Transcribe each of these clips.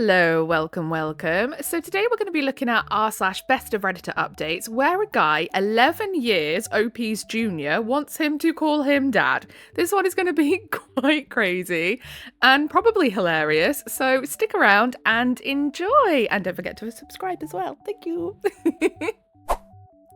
Hello, welcome. So today we're going to be looking at r/best of Redditor updates where a guy 11 years OP's junior wants him to call him dad. This one is going to be quite crazy and probably hilarious, so stick around and enjoy. And don't forget to subscribe as well. Thank you.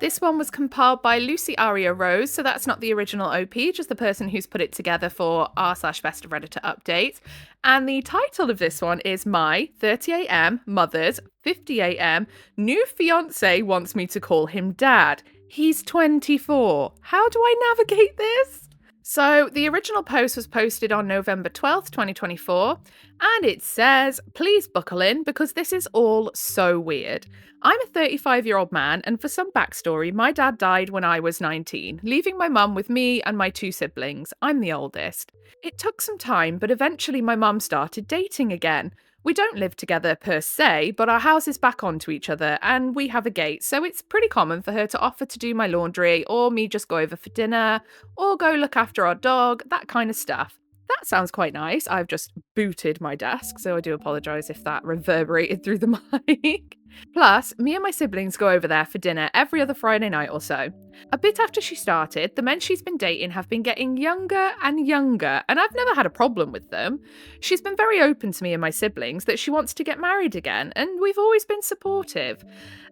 This one was compiled by Lucy Aria Rose, so that's not the original OP, just the person who's put it together for r/best of Redditor updates. And the title of this one is My 30 AM Mother's 50 AM New Fiance Wants Me to Call Him Dad. He's 24. How do I navigate this? So the original post was posted on November 12th, 2024, and it says, please buckle in because this is all so weird. I'm a 35-year-old man, and for some backstory, my dad died when I was 19, leaving my mum with me and my two siblings. I'm the oldest. It took some time, but eventually my mum started dating again. We don't live together per se, but our houses back onto each other and we have a gate, so it's pretty common for her to offer to do my laundry or me just go over for dinner or go look after our dog, that kind of stuff. That sounds quite nice. I've just booted my desk, so I do apologise if that reverberated through the mic. Plus, me and my siblings go over there for dinner every other Friday night or so. A bit after she started, the men she's been dating have been getting younger and younger, and I've never had a problem with them. She's been very open to me and my siblings that she wants to get married again, and we've always been supportive.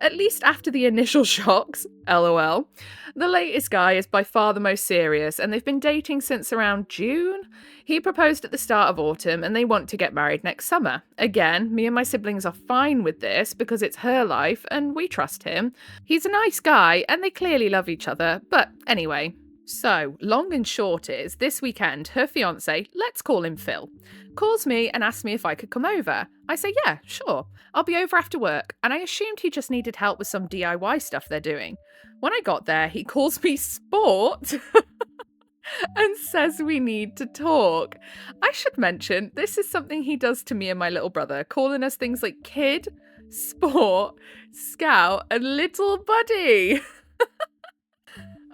At least after the initial shocks, lol. The latest guy is by far the most serious, and they've been dating since around June. He proposed at the start of autumn, and they want to get married next summer. Again, me and my siblings are fine with this because it's her life and we trust him. He's a nice guy and they clearly love each other, but anyway. So, long and short is, this weekend, her fiance, let's call him Phil, calls me and asks me if I could come over. I say, yeah, sure. I'll be over after work, and I assumed he just needed help with some DIY stuff they're doing. When I got there, he calls me Sport and says we need to talk. I should mention, this is something he does to me and my little brother, calling us things like kid, sport, scout, and little buddy.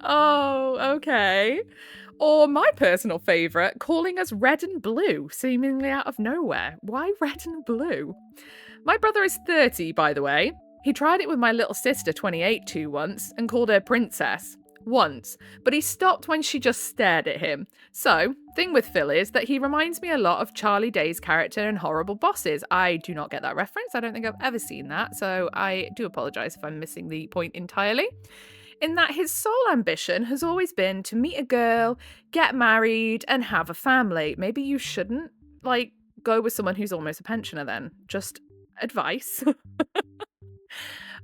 Oh, okay. Or my personal favourite, calling us red and blue, seemingly out of nowhere. Why red and blue? My brother is 30, by the way. He tried it with my little sister, 28, once, and called her princess. Once, but he stopped when she just stared at him. So, thing with Phil is that he reminds me a lot of Charlie Day's character in Horrible Bosses. I do not get that reference. I don't think I've ever seen that, so I do apologise if I'm missing the point entirely. In that his sole ambition has always been to meet a girl, get married, and have a family. Maybe you shouldn't, go with someone who's almost a pensioner then. Just advice.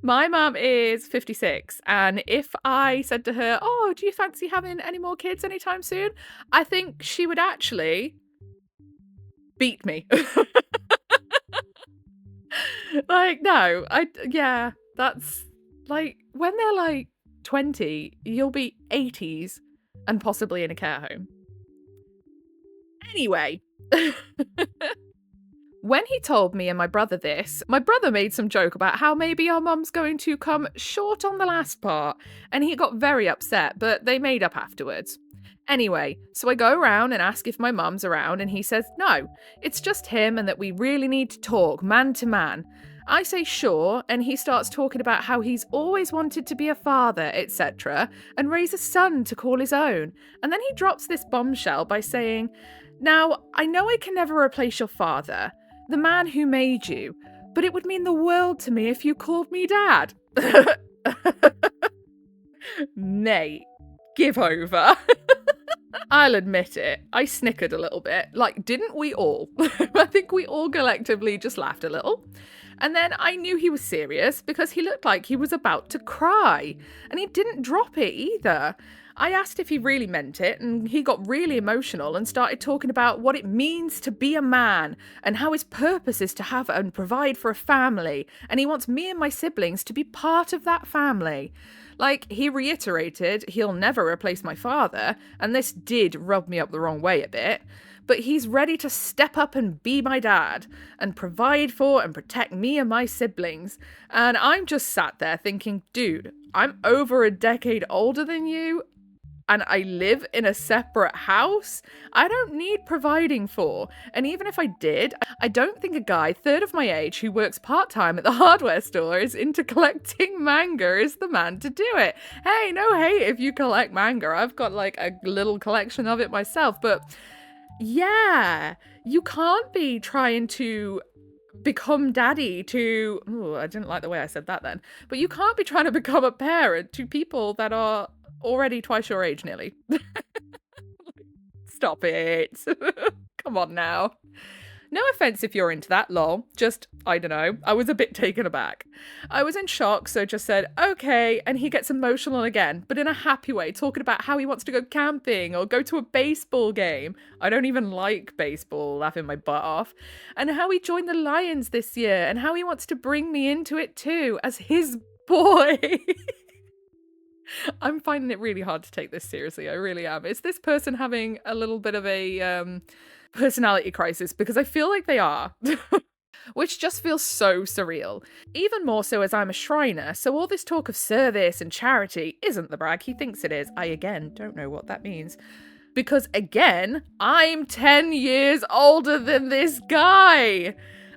My mum is 56, and if I said to her, oh, do you fancy having any more kids anytime soon? I think she would actually beat me. No, that's when they're 20, you'll be 80s and possibly in a care home. Anyway. When he told me and my brother this, my brother made some joke about how maybe our mum's going to come short on the last part, and he got very upset, but they made up afterwards. Anyway, so I go around and ask if my mum's around, and he says no, it's just him and that we really need to talk man to man. I say sure, and he starts talking about how he's always wanted to be a father, etc., and raise a son to call his own. And then he drops this bombshell by saying, now, I know I can never replace your father, the man who made you, but it would mean the world to me if you called me dad. Mate, give over. I'll admit it, I snickered a little bit. Didn't we all? I think we all collectively just laughed a little. And then I knew he was serious because he looked like he was about to cry. And he didn't drop it either. I asked if he really meant it, and he got really emotional and started talking about what it means to be a man and how his purpose is to have and provide for a family, and he wants me and my siblings to be part of that family. He reiterated he'll never replace my father, and this did rub me up the wrong way a bit, but he's ready to step up and be my dad and provide for and protect me and my siblings. And I'm just sat there thinking, dude, I'm over a decade older than you. and I live in a separate house, I don't need providing for. And even if I did, I don't think a guy third of my age who works part-time at the hardware store is into collecting manga is the man to do it. Hey, no hate if you collect manga. I've got like a little collection of it myself, but yeah, you can't be trying to become daddy to... Oh, I didn't like the way I said that then. But you can't be trying to become a parent to people that are already twice your age nearly. Stop it. Come on now. No offense if you're into that, lol. Just, I don't know, I was a bit taken aback. I was in shock, so just said, okay, and he gets emotional again, but in a happy way, talking about how he wants to go camping or go to a baseball game. I don't even like baseball, laughing my butt off. And how he joined the Lions this year, and how he wants to bring me into it too, as his boy. I'm finding it really hard to take this seriously, I really am. Is this person having a little bit of a personality crisis? Because I feel like they are. Which just feels so surreal. Even more so as I'm a Shriner, so all this talk of service and charity isn't the brag he thinks it is. I again don't know what that means. Because again, I'm 10 years older than this guy.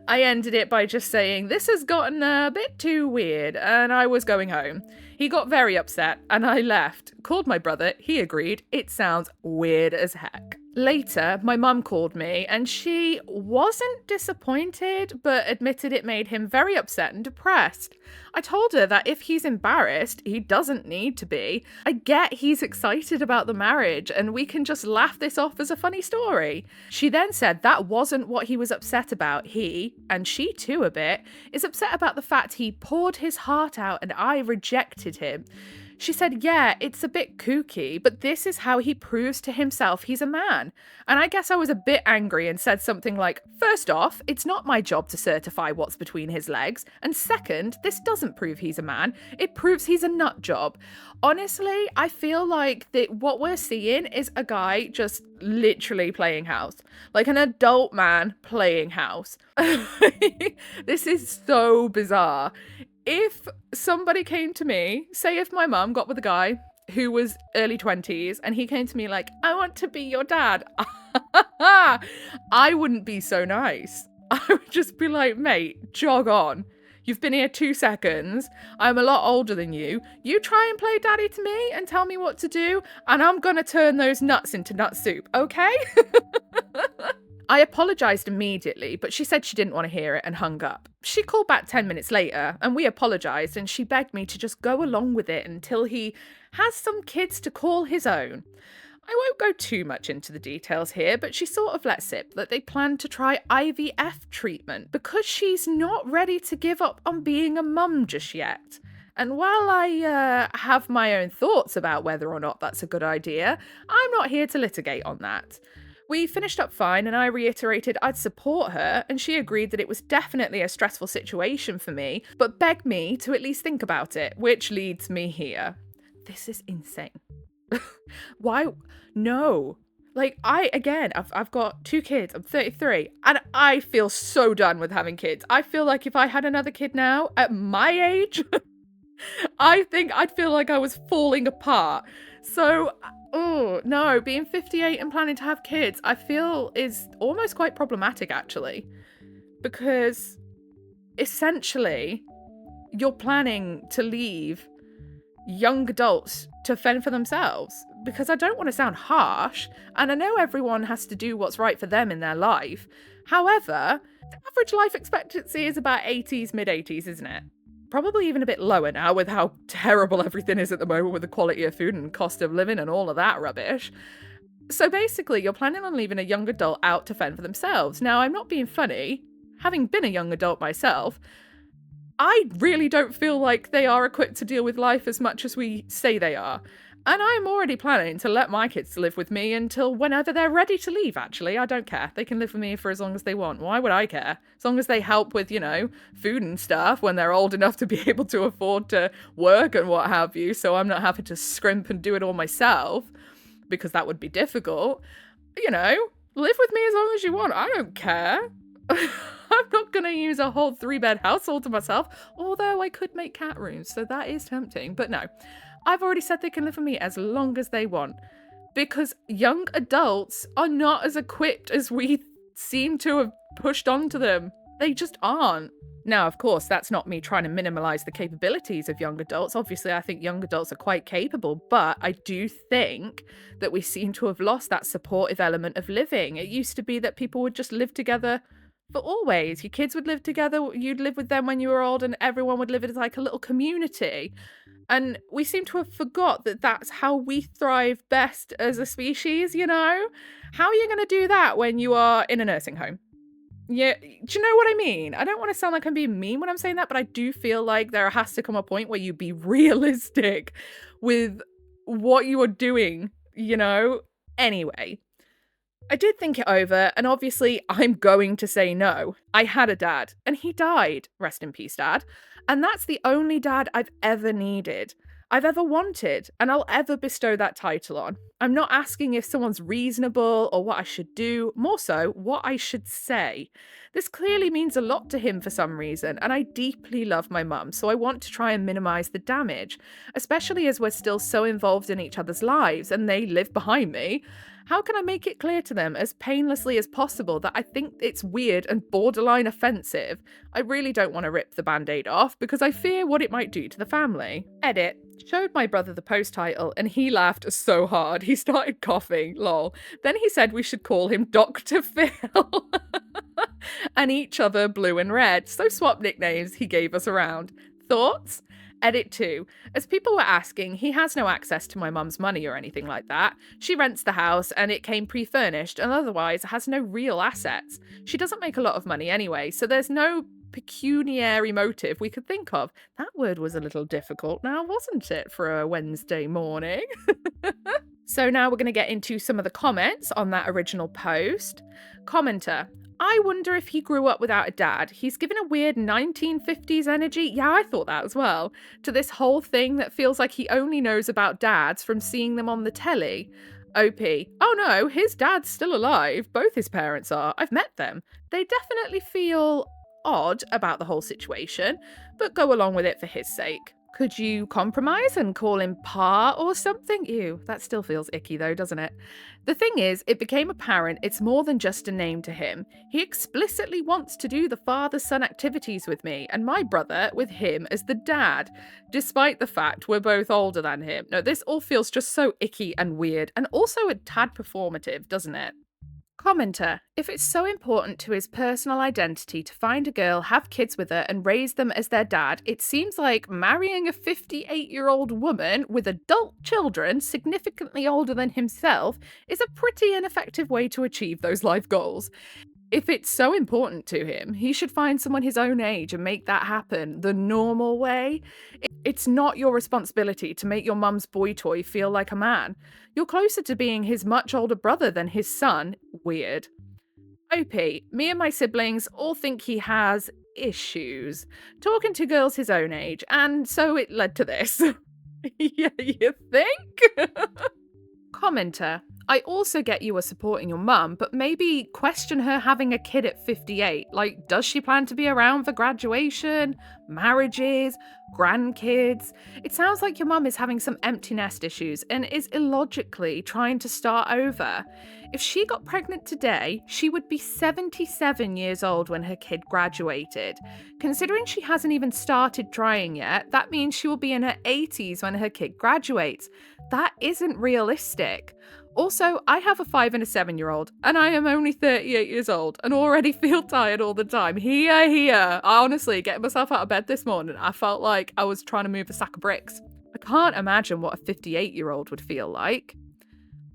I ended it by just saying, this has gotten a bit too weird, and I was going home. He got very upset, and I left. Called my brother, he agreed, it sounds weird as heck. Later, my mum called me, and she wasn't disappointed, but admitted it made him very upset and depressed. I told her that if he's embarrassed, he doesn't need to be. I get he's excited about the marriage, and we can just laugh this off as a funny story. She then said that wasn't what he was upset about. He, and she too a bit, is upset about the fact he poured his heart out and I rejected him. She said, yeah, it's a bit kooky, but this is how he proves to himself he's a man. And I guess I was a bit angry and said something like, first off, it's not my job to certify what's between his legs. And second, this doesn't prove he's a man. It proves he's a nut job. Honestly, I feel like that what we're seeing is a guy just literally playing house. Like an adult man playing house. This is so bizarre. If somebody came to me, say if my mum got with a guy who was early 20s and he came to me like, I want to be your dad, I wouldn't be so nice. I would just be like, mate, jog on. You've been here 2 seconds. I'm a lot older than you. You try and play daddy to me and tell me what to do, and I'm gonna turn those nuts into nut soup, okay? I apologised immediately, but she said she didn't want to hear it and hung up. She called back 10 minutes later, and we apologised, and she begged me to just go along with it until he has some kids to call his own. I won't go too much into the details here, but she sort of let slip that they plan to try IVF treatment because she's not ready to give up on being a mum just yet. And while I have my own thoughts about whether or not that's a good idea, I'm not here to litigate on that. We finished up fine, and I reiterated I'd support her, and she agreed that it was definitely a stressful situation for me, but begged me to at least think about it, which leads me here. This is insane. Why? No. Like, I've got 2 kids, I'm 33, and I feel so done with having kids. I feel like if I had another kid now, at my age, I think I'd feel like I was falling apart. So... oh, no, being 58 and planning to have kids, I feel is almost quite problematic, actually. Because, essentially, you're planning to leave young adults to fend for themselves. Because I don't want to sound harsh, and I know everyone has to do what's right for them in their life. However, the average life expectancy is about 80s, mid-80s, isn't it? Probably even a bit lower now with how terrible everything is at the moment with the quality of food and cost of living and all of that rubbish. So basically, you're planning on leaving a young adult out to fend for themselves. Now, I'm not being funny. Having been a young adult myself, I really don't feel like they are equipped to deal with life as much as we say they are. And I'm already planning to let my kids live with me until whenever they're ready to leave, actually. I don't care. They can live with me for as long as they want. Why would I care? As long as they help with, food and stuff when they're old enough to be able to afford to work and what have you, so I'm not having to scrimp and do it all myself, because that would be difficult. Live with me as long as you want. I don't care. I'm not going to use a whole 3-bed household to myself, although I could make cat rooms, so that is tempting. But no, I've already said they can live with me as long as they want, because young adults are not as equipped as we seem to have pushed onto them. They just aren't. Now, of course, that's not me trying to minimize the capabilities of young adults. Obviously, I think young adults are quite capable, but I do think that we seem to have lost that supportive element of living. It used to be that people would just live together for always. Your kids would live together, you'd live with them when you were old, and everyone would live as like a little community. And we seem to have forgot that that's how we thrive best as a species, you know? How are you going to do that when you are in a nursing home? Yeah, do you know what I mean? I don't want to sound like I'm being mean when I'm saying that, but I do feel like there has to come a point where you be realistic with what you are doing, you know? Anyway, I did think it over, and obviously I'm going to say no. I had a dad, and he died. Rest in peace, Dad. And that's the only dad I've ever needed, I've ever wanted, and I'll ever bestow that title on. I'm not asking if someone's reasonable or what I should do, more so what I should say. This clearly means a lot to him for some reason, and I deeply love my mum, so I want to try and minimise the damage, especially as we're still so involved in each other's lives and they live behind me. How can I make it clear to them as painlessly as possible that I think it's weird and borderline offensive? I really don't want to rip the band-aid off because I fear what it might do to the family. Edit. Showed my brother the post title and he laughed so hard he started coughing, lol. Then he said we should call him Dr. Phil. And each other blue and red, so swap nicknames he gave us around. Thoughts? Edit 2. As people were asking, he has no access to my mum's money or anything like that. She rents the house and it came pre-furnished and otherwise has no real assets. She doesn't make a lot of money anyway, so there's no pecuniary motive we could think of. That word was a little difficult now, wasn't it, for a Wednesday morning? So now we're going to get into some of the comments on that original post. Commenter. I wonder if he grew up without a dad. He's given a weird 1950s energy, yeah, I thought that as well, to this whole thing that feels like he only knows about dads from seeing them on the telly. OP. Oh no, his dad's still alive. Both his parents are. I've met them. They definitely feel odd about the whole situation, but go along with it for his sake. Could you compromise and call him Pa or something? Ew, that still feels icky though, doesn't it? The thing is, it became apparent it's more than just a name to him. He explicitly wants to do the father-son activities with me, and my brother with him as the dad, despite the fact we're both older than him. No, this all feels just so icky and weird, and also a tad performative, doesn't it? Commenter. If it's so important to his personal identity to find a girl, have kids with her, and raise them as their dad, it seems like marrying a 58-year-old woman with adult children significantly older than himself is a pretty ineffective way to achieve those life goals. If it's so important to him, he should find someone his own age and make that happen the normal way. It's not your responsibility to make your mum's boy toy feel like a man. You're closer to being his much older brother than his son. Weird. OP, me and my siblings all think he has issues. Talking to girls his own age, and so it led to this. Yeah, you think? Commenter. I also get you are supporting your mum, but maybe question her having a kid at 58. Like, does she plan to be around for graduation, marriages, grandkids? It sounds like your mum is having some empty nest issues and is illogically trying to start over. If she got pregnant today, she would be 77 years old when her kid graduated. Considering she hasn't even started trying yet, that means she will be in her 80s when her kid graduates. That isn't realistic. Also, I have a 5 and a 7-year-old, and I am only 38 years old and already feel tired all the time. Here. Honestly, getting myself out of bed this morning, I felt like I was trying to move a sack of bricks. I can't imagine what a 58-year-old would feel like.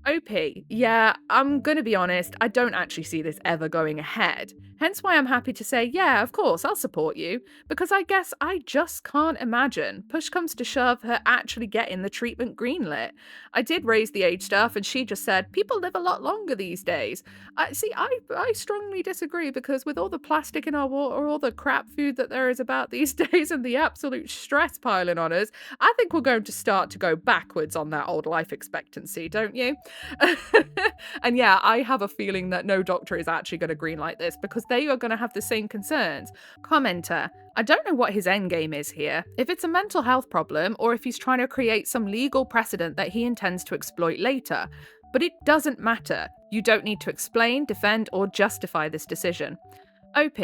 OP, yeah, I'm gonna be honest, I don't actually see this ever going ahead. Hence why I'm happy to say, yeah, of course, I'll support you. Because I guess I just can't imagine, push comes to shove, her actually getting the treatment greenlit. I did raise the age stuff and she just said, people live a lot longer these days. I strongly disagree because with all the plastic in our water, all the crap food that there is about these days and the absolute stress piling on us, I think we're going to start to go backwards on that old life expectancy, don't you? And yeah, I have a feeling that no doctor is actually going to greenlight this because they are going to have the same concerns. Commenter, I don't know what his end game is here. If it's a mental health problem or if he's trying to create some legal precedent that he intends to exploit later. But it doesn't matter. You don't need to explain, defend, or justify this decision. OP,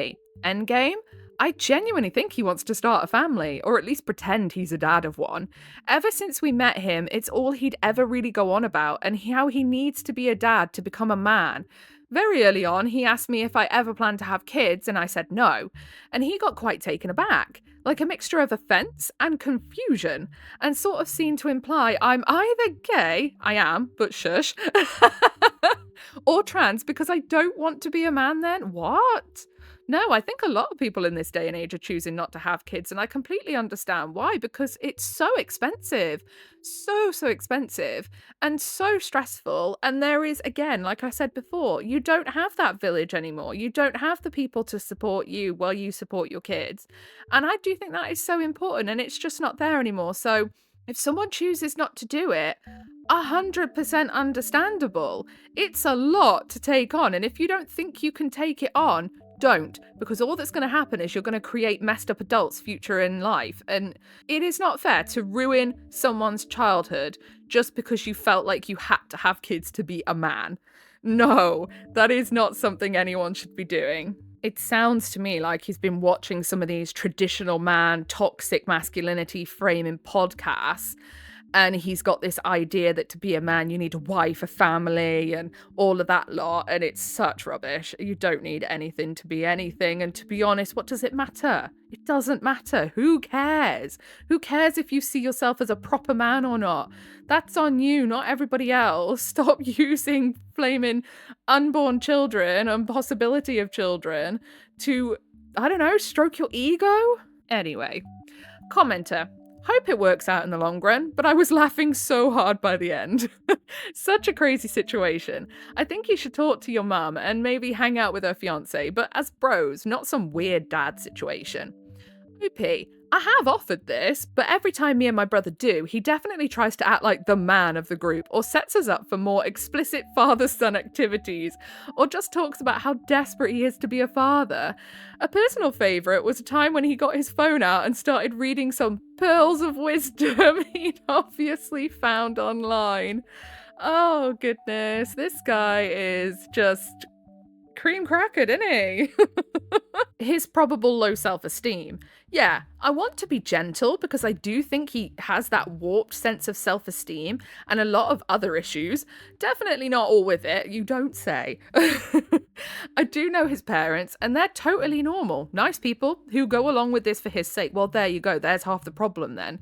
endgame? I genuinely think he wants to start a family, or at least pretend he's a dad of one. Ever since we met him, it's all he'd ever really go on about, and how he needs to be a dad to become a man. Very early on, he asked me if I ever planned to have kids, and I said no. And he got quite taken aback, like a mixture of offence and confusion, and sort of seemed to imply I'm either gay, I am, but shush, or trans because I don't want to be a man then. What? No, I think a lot of people in this day and age are choosing not to have kids, and I completely understand why, because it's so expensive. So expensive and so stressful. And there is, again, like I said before, you don't have that village anymore. You don't have the people to support you while you support your kids. And I do think that is so important, and it's just not there anymore. So if someone chooses not to do it, 100% understandable. It's a lot to take on, and if you don't think you can take it on, don't, because all that's going to happen is you're going to create messed up adults' future in life, and it is not fair to ruin someone's childhood just because you felt like you had to have kids to be a man. No, that is not something anyone should be doing. It sounds to me like he's been watching some of these traditional man, toxic masculinity framing podcasts, and he's got this idea that to be a man, you need a wife, a family, and all of that lot. And it's such rubbish. You don't need anything to be anything. And to be honest, what does it matter? It doesn't matter. Who cares? Who cares if you see yourself as a proper man or not? That's on you, not everybody else. Stop using flaming unborn children and possibility of children to, I don't know, stroke your ego? Anyway, commenter. Hope it works out in the long run, but I was laughing so hard by the end. Such a crazy situation. I think you should talk to your mum and maybe hang out with her fiance, but as bros, not some weird dad situation. OP, I have offered this, but every time me and my brother do, he definitely tries to act like the man of the group or sets us up for more explicit father-son activities or just talks about how desperate he is to be a father. A personal favourite was a time when he got his phone out and started reading some pearls of wisdom he'd obviously found online. Oh goodness, this guy is just cream cracker, isn't he? His probable low self-esteem. Yeah, I want to be gentle because I do think he has that warped sense of self-esteem and a lot of other issues. Definitely not all with it, you don't say. I do know his parents and they're totally normal, nice people who go along with this for his sake. Well, there you go, there's half the problem then.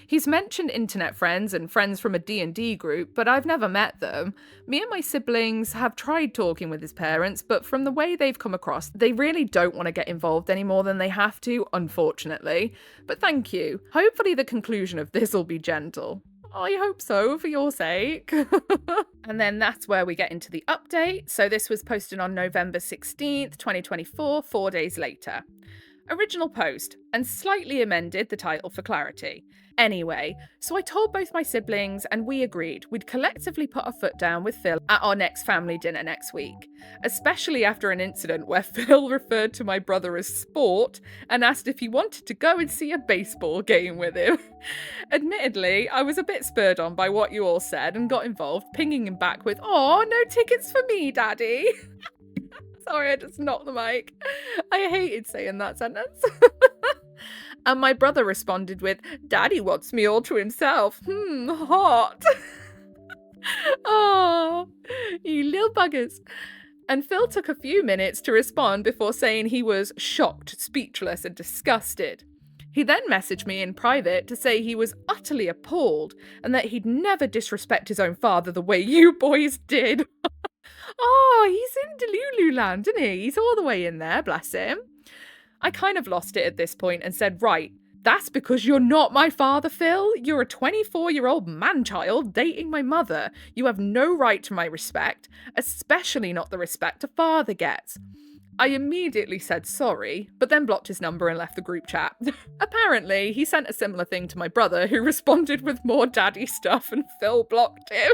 He's mentioned internet friends and friends from a D&D group, but I've never met them. Me and my siblings have tried talking with his parents, but from the way they've come across, they really don't want to get involved any more than they have to, unfortunately. But thank you. Hopefully the conclusion of this will be gentle. I hope so, for your sake. And then that's where we get into the update. So this was posted on November 16th, 2024, 4 days later. Original post, and slightly amended the title for clarity. Anyway, so I told both my siblings and we agreed we'd collectively put our foot down with Phil at our next family dinner next week, especially after an incident where Phil referred to my brother as sport and asked if he wanted to go and see a baseball game with him. Admittedly, I was a bit spurred on by what you all said and got involved, pinging him back with, "Aw, no tickets for me, Daddy." Sorry, I just knocked the mic. I hated saying that sentence. And my brother responded with, "Daddy wants me all to himself. Hot." Oh, you little buggers. And Phil took a few minutes to respond before saying he was shocked, speechless, and disgusted. He then messaged me in private to say he was utterly appalled and that he'd never disrespect his own father the way you boys did. Oh, he's in Delulu land, isn't he? He's all the way in there, bless him. I kind of lost it at this point and said, right, that's because you're not my father, Phil. You're a 24-year-old man-child dating my mother. You have no right to my respect, especially not the respect a father gets. I immediately said sorry, but then blocked his number and left the group chat. Apparently, he sent a similar thing to my brother, who responded with more daddy stuff and Phil blocked him.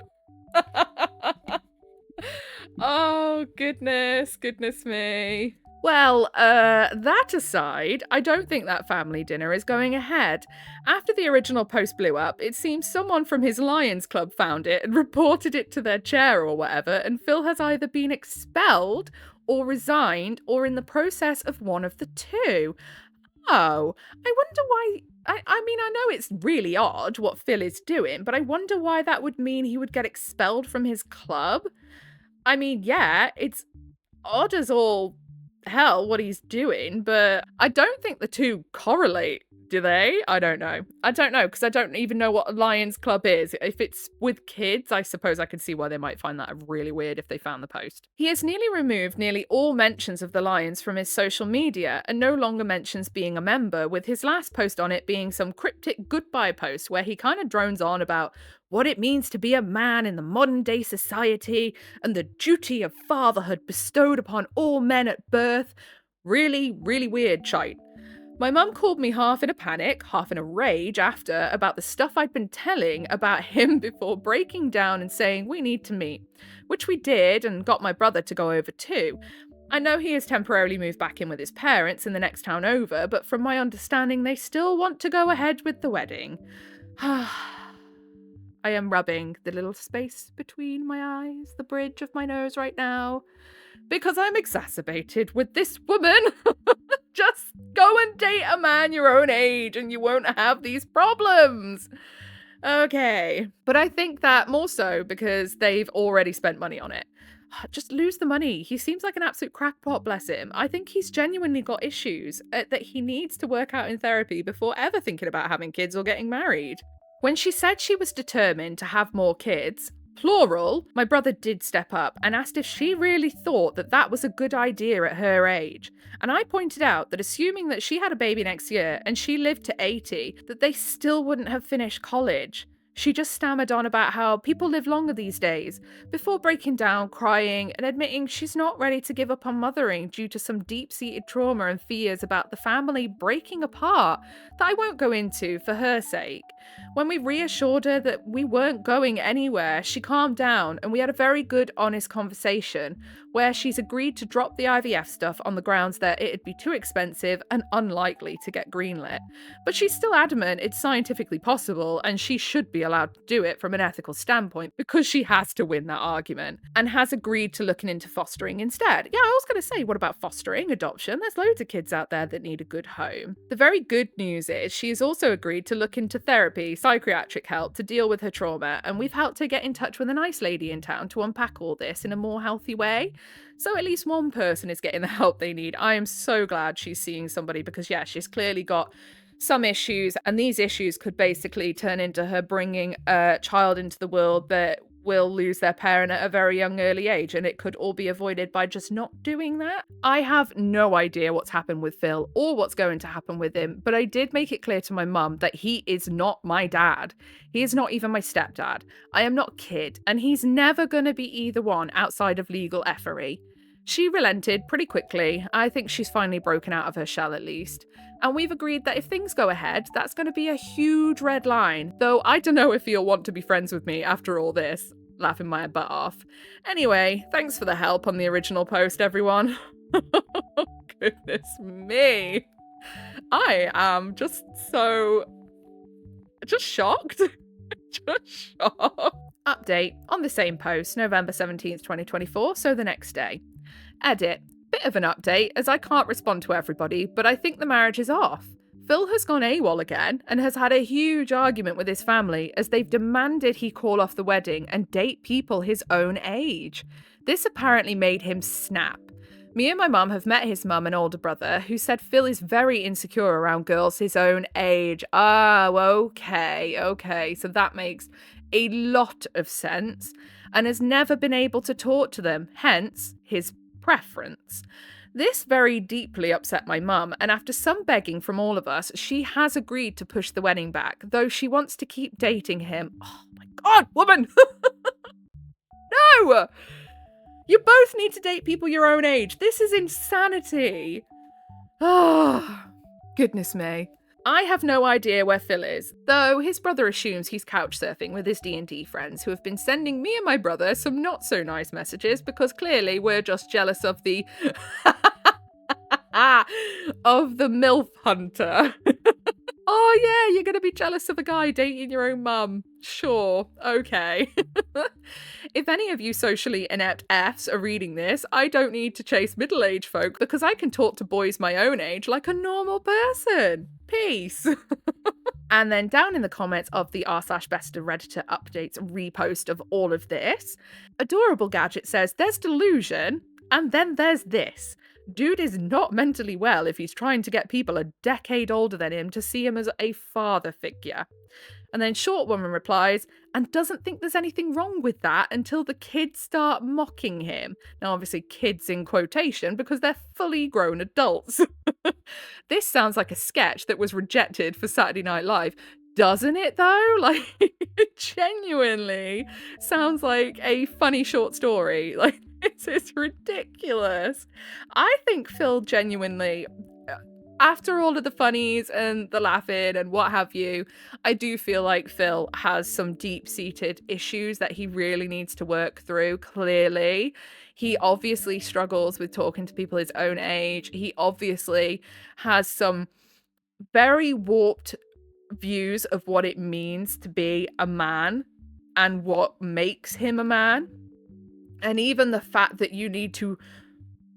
Oh, goodness me. Well, that aside, I don't think that family dinner is going ahead. After the original post blew up, it seems someone from his Lions Club found it and reported it to their chair or whatever, and Phil has either been expelled or resigned or in the process of one of the two. Oh, I wonder why. I mean, I know it's really odd what Phil is doing, but I wonder why that would mean he would get expelled from his club. I mean, yeah, it's odd as all hell what he's doing, but I don't think the two correlate, do they? I don't know. I don't know, because I don't even know what a Lions Club is. If it's with kids, I suppose I can see why they might find that really weird if they found the post. He has nearly removed nearly all mentions of the Lions from his social media and no longer mentions being a member, with his last post on it being some cryptic goodbye post where he kind of drones on about what it means to be a man in the modern day society and the duty of fatherhood bestowed upon all men at birth. Really, really weird shite. My mum called me half in a panic, half in a rage after about the stuff I'd been telling about him before breaking down and saying we need to meet, which we did and got my brother to go over too. I know he has temporarily moved back in with his parents in the next town over, but from my understanding, they still want to go ahead with the wedding. I am rubbing the little space between my eyes, the bridge of my nose right now, because I'm exacerbated with this woman. Just go and date a man your own age and you won't have these problems. Okay. But I think that more so because they've already spent money on it. Just lose the money. He seems like an absolute crackpot, bless him. I think he's genuinely got issues that he needs to work out in therapy before ever thinking about having kids or getting married. When she said she was determined to have more kids, plural, my brother did step up and asked if she really thought that that was a good idea at her age. And I pointed out that assuming that she had a baby next year and she lived to 80, that they still wouldn't have finished college. She just stammered on about how people live longer these days, before breaking down, crying, and admitting she's not ready to give up on mothering due to some deep-seated trauma and fears about the family breaking apart that I won't go into for her sake. When we reassured her that we weren't going anywhere, she calmed down and we had a very good, honest conversation where she's agreed to drop the IVF stuff on the grounds that it'd be too expensive and unlikely to get greenlit. But she's still adamant it's scientifically possible and she should be allowed to do it from an ethical standpoint because she has to win that argument, and has agreed to looking into fostering instead. Yeah, I was going to say, what about fostering, adoption? There's loads of kids out there that need a good home. The very good news is she has also agreed to look into therapy, psychiatric help to deal with her trauma, and we've helped her get in touch with a nice lady in town to unpack all this in a more healthy way. So at least one person is getting the help they need. I am so glad she's seeing somebody because, yeah, she's clearly got some issues, and these issues could basically turn into her bringing a child into the world that will lose their parent at a very young early age, and it could all be avoided by just not doing that. I have no idea what's happened with Phil or what's going to happen with him, but I did make it clear to my mum that he is not my dad. He is not even my stepdad. I am not Kid, and he's never going to be either one outside of legal effery. She relented pretty quickly. I think she's finally broken out of her shell at least. And we've agreed that if things go ahead, that's going to be a huge red line. Though I don't know if he'll want to be friends with me after all this. Laughing my butt off. Anyway, thanks for the help on the original post, everyone. Goodness me. I am just shocked. Just shocked. Update on the same post, November 17th, 2024, so the next day. Edit. Bit of an update, as I can't respond to everybody, but I think the marriage is off. Phil has gone AWOL again and has had a huge argument with his family as they've demanded he call off the wedding and date people his own age. This apparently made him snap. Me and my mum have met his mum and older brother, who said Phil is very insecure around girls his own age. Oh, okay, so that makes a lot of sense, and has never been able to talk to them, hence his preference. This very deeply upset my mum, and after some begging from all of us, she has agreed to push the wedding back, though she wants to keep dating him. Oh my god, woman! No! You both need to date people your own age. This is insanity. Oh, goodness me. I have no idea where Phil is, though his brother assumes he's couch surfing with his D&D friends who have been sending me and my brother some not so nice messages because clearly we're just jealous of the of the MILF hunter. Oh yeah, you're gonna be jealous of a guy dating your own mum. Sure, okay. If any of you socially inept Fs are reading this, I don't need to chase middle-aged folk because I can talk to boys my own age like a normal person. Peace. And then down in the comments of the r/best-of-redditor-updates repost of all of this, Adorable Gadget says, there's delusion, and then there's this. Dude is not mentally well if he's trying to get people a decade older than him to see him as a father figure. And then Short Woman replies, and doesn't think there's anything wrong with that until the kids start mocking him. Now, obviously, kids in quotation because they're fully grown adults. This sounds like a sketch that was rejected for Saturday Night Live. Doesn't it, though? Like, it genuinely sounds like a funny short story. Like, it's ridiculous. I think Phil genuinely, after all of the funnies and the laughing and what have you, I do feel like Phil has some deep-seated issues that he really needs to work through, clearly. He obviously struggles with talking to people his own age. He obviously has some very warped views of what it means to be a man and what makes him a man. And even the fact that you need to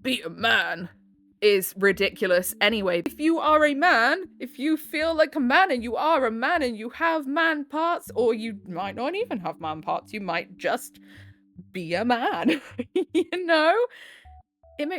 be a man is ridiculous anyway. If you are a man, if you feel like a man and you are a man and you have man parts, or you might not even have man parts, you might just be a man, you know?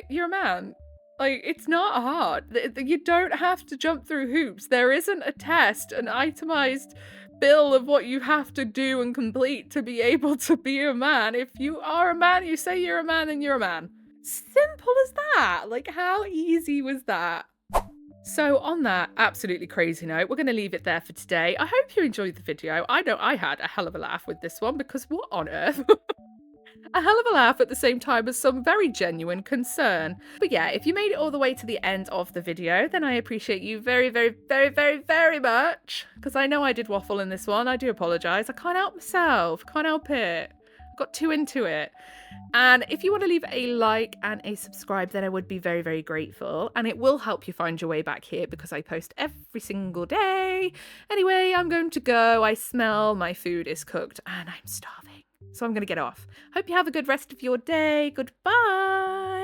You're a man. Like, it's not hard. You don't have to jump through hoops. There isn't a test, an itemized bill of what you have to do and complete to be able to be a man. If you are a man, you say you're a man, then you're a man. Simple as that. Like, how easy was that? So on that absolutely crazy note, we're going to leave it there for today. I hope you enjoyed the video. I know I had a hell of a laugh with this one because what on earth? A hell of a laugh at the same time as some very genuine concern. But yeah, if you made it all the way to the end of the video, then I appreciate you very, very, very, very, very much. Because I know I did waffle in this one. I do apologise. I can't help myself. Can't help it. Got too into it. And if you want to leave a like and a subscribe, then I would be very, very grateful. And it will help you find your way back here because I post every single day. Anyway, I'm going to go. I smell my food is cooked and I'm starving. So I'm going to get off. Hope you have a good rest of your day. Goodbye.